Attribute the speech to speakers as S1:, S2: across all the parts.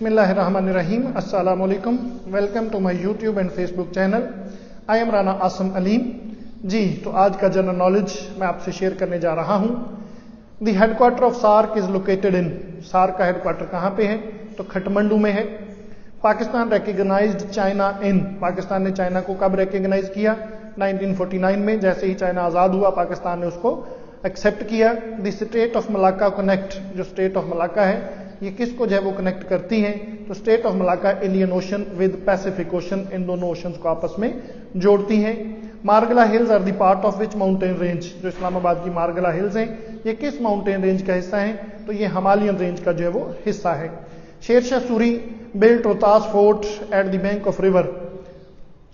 S1: Bismillahirrahmanirrahim. Assalamu alaikum. Welcome to my YouTube and Facebook channel. I am Rana Asam Aleem. जी तो आज का general knowledge मैं आपसे share करने जा रहा हूँ. The headquarter of SAARC is located in. SAARC का हेडक्वार्टर कहाँ पे है? तो खटमंडू में है. Pakistan recognised China in. Pakistan ने चाइना को कब रिकॉग्नाइज किया? 1949 में. जैसे ही चाइना आज़ाद हुआ पाकिस्तान ने उसको एक्सेप्ट किया. The state of Malacca connect. जो स्टेट ऑफ मलाक्का है ये किसको जो है वो कनेक्ट करती हैं? तो state of Malacca Indian Ocean with Pacific Ocean, इन दोनों ओशंस को आपस में जोड़ती हैं. Margalla hills are the part of which mountain range. जो इस्लामाबाद की मार्गला हिल्स हैं ये किस माउंटेन रेंज का हिस्सा है? तो ये हिमालयन रेंज का जो है वो हिस्सा है. Sher Shah Suri built Rohtas fort at the bank of river.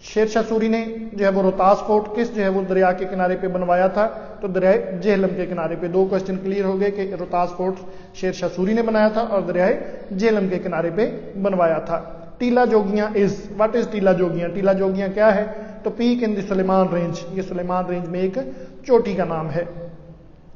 S1: Sher Shah Suri ने जो है वो रोहतास फोर्ट किस जो है वो दरिया के किनारे पे बनवाया था? तो दरियाए जेहलम के किनारे पे. दो क्वेश्चन क्लियर हो गए कि रोहतास फोर्ट शेरशाह सूरी ने बनाया था और दरियाए जेहलम के किनारे पे बनवाया था. टीला जोगियां इज. व्हाट इज टीला जोगियां? टीला जोगियां क्या है? तो peak in the Sulaiman range. ये सुलेमान रेंज में एक चोटी का नाम है.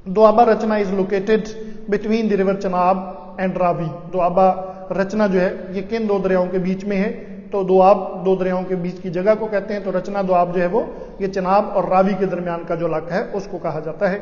S1: Doaba Rachna is located between the river Chenab and Ravi. Doaba Rachna जो है ये किन दो दरियाओं के बीच में है? तो दोआब दो दरियाओं के बीच की जगह को कहते हैं. तो रचना दोआब जो है वो ये चनाब और रावी के दरमियान का जो इलाका है उसको कहा जाता है.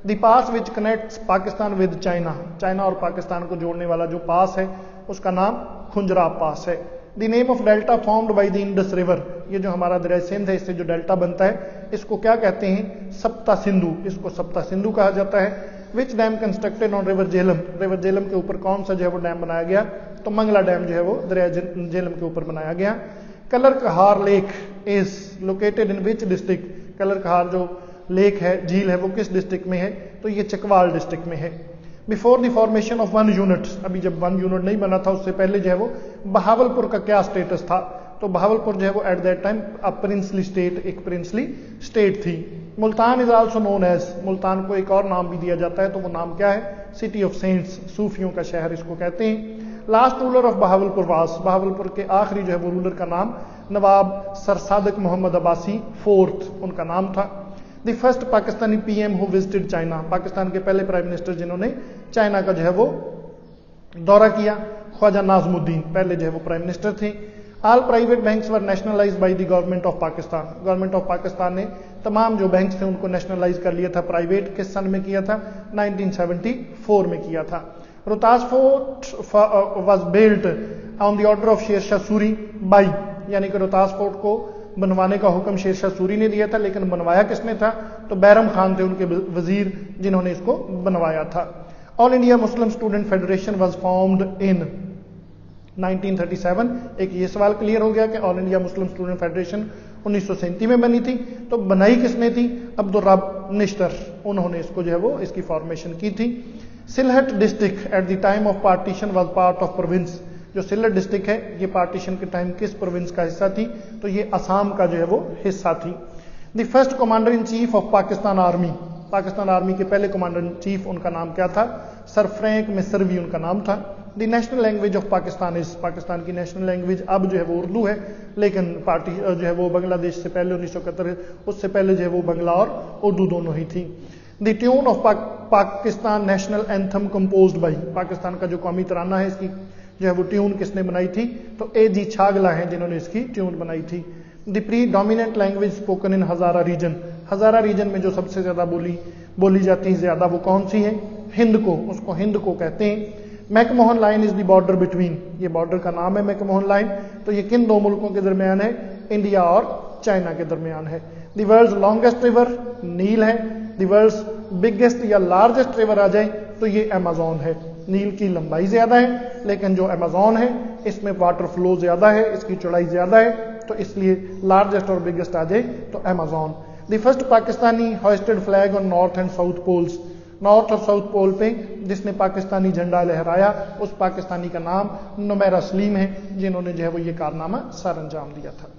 S1: The pass which connects Pakistan with China. China और पाकिस्तान को जोड़ने वाला जो पास है उसका नाम खुंजराब पास है. The name of delta formed by the Indus river. ये जो हमारा दरिया सिंध है इससे जो डेल्टा बनता है इसको क्या कहते हैं? सप्ता सिंधु. इसको सप्ता सिंधु कहा जाता है. Which dam constructed on river Jhelum. River Jhelum के ऊपर कौन सा जो है वो डैम बनाया गया? तो मंगला डैम जो है वो दरिया जेहलम के ऊपर बनाया गया. Kallar Kahar lake is located in which district. Kallar Kahar जो लेक है झील है वो किस डिस्ट्रिक्ट में है? तो ये चकवाल डिस्ट्रिक्ट में है. Before the formation of 1 unit. अभी जब 1 यूनिट नहीं बना था उससे पहले जो है वो बहावलपुर का क्या स्टेटस था? तो बहावलपुर जो है वो at that time a princely state, एक प्रिंसली स्टेट थी. Multan is also known as. Multan को एक और नाम भी दिया जाता है. तो वो नाम क्या है? सिटी ऑफ सेंट्स, सूफियों का शहर इसको कहते हैं. लास्ट रूलर ऑफ बहावलपुर वास. बहावलपुर के आखिरी जो है वो रूलर का नाम नवाब सर सादक मोहम्मद अब्बासी फोर्थ उनका नाम था. The first Pakistani PM who visited China. Pakistan के पहले प्राइम मिनिस्टर जिन्होंने चाइना का जो है वो दौरा किया ख्वाजा नाजमुद्दीन पहले जो है वो प्राइम मिनिस्टर थे. All private banks were nationalised by the government of Pakistan. Government of Pakistan ने तमाम जो बैंक्स थे उनको नेशनलाइज कर लिया था. प्राइवेट किस सन में किया था? 1974 में किया था. Rohtas fort was built on the order of Sher Shah Suri by. यानी कि रोहतास फोर्ट को बनवाने का हुक्म शेरशाह सूरी ने दिया था लेकिन बनवाया किसने था? तो बैरम खान थे उनके वजीर जिन्होंने इसको बनवाया था. All India Muslim student federation was formed in 1937. एक ये सवाल क्लियर हो गया कि all India Muslim student federation 1937 में बनी थी. तो बनाई किसने थी? अब्दुल रब निश्तर. उन्होंने इसको जो है वो इसकी फॉर्मेशन की थी. Sylhet district at the time of partition was part of province. जो सिलहट डिस्ट्रिक्ट है ये पार्टीशन के टाइम किस प्रोविंस का हिस्सा थी? तो ये असम का जो है वो हिस्सा थी. The first commander in chief of Pakistan army. Pakistan army के पहले कमांडर इन चीफ उनका नाम क्या था? सर फ्रैंक मिसरवी उनका नाम था. The national language of Pakistan is. Pakistan की नेशनल लैंग्वेज अब जो है वो उर्दू है लेकिन पार्टी जो है वो बांग्लादेश से पहले 1971 उससे पहले जो है वो बांग्ला और उर्दू दोनों ही थी. The tune of Pakistan national anthem composed by. Pakistan का जो कौमी तराना है इसकी जो है वो ट्यून किसने बनाई थी? तो A.G. छागला हैं जिन्होंने इसकी ट्यून बनाई थी. The predominant language spoken in Hazara region. Hazara region में जो सबसे ज्यादा बोली जाती है ज्यादा वो कौन सी है? हिंद को. उसको हिंद को कहते हैं. McMahon line is the border between. ये बॉर्डर का नाम है मैकमोहन लाइन. तो ये किन दो मुल्कों के दरमियान है? इंडिया और चाइना के दरमियान है. द वर्ल्ड्स लॉन्गेस्ट रिवर नील है. द वर्ल्ड्स बिगेस्ट या लार्जेस्ट रिवर आ जाए तो ये अमेजोन है. नील की लंबाई ज्यादा है लेकिन जो अमेजोन है इसमें वाटर फ्लो ज्यादा है, इसकी चौड़ाई ज्यादा है तो इसलिए लार्जेस्ट और बिगेस्ट आ जाए तो Amazon. The first Pakistani hoisted flag on north and south poles. North और साउथ पोल पे जिसने पाकिस्तानी झंडा लहराया उस पाकिस्तानी का नाम नुमैरा सलीम है जिन्होंने जो है वो ये कारनामा सर अंजाम दिया था.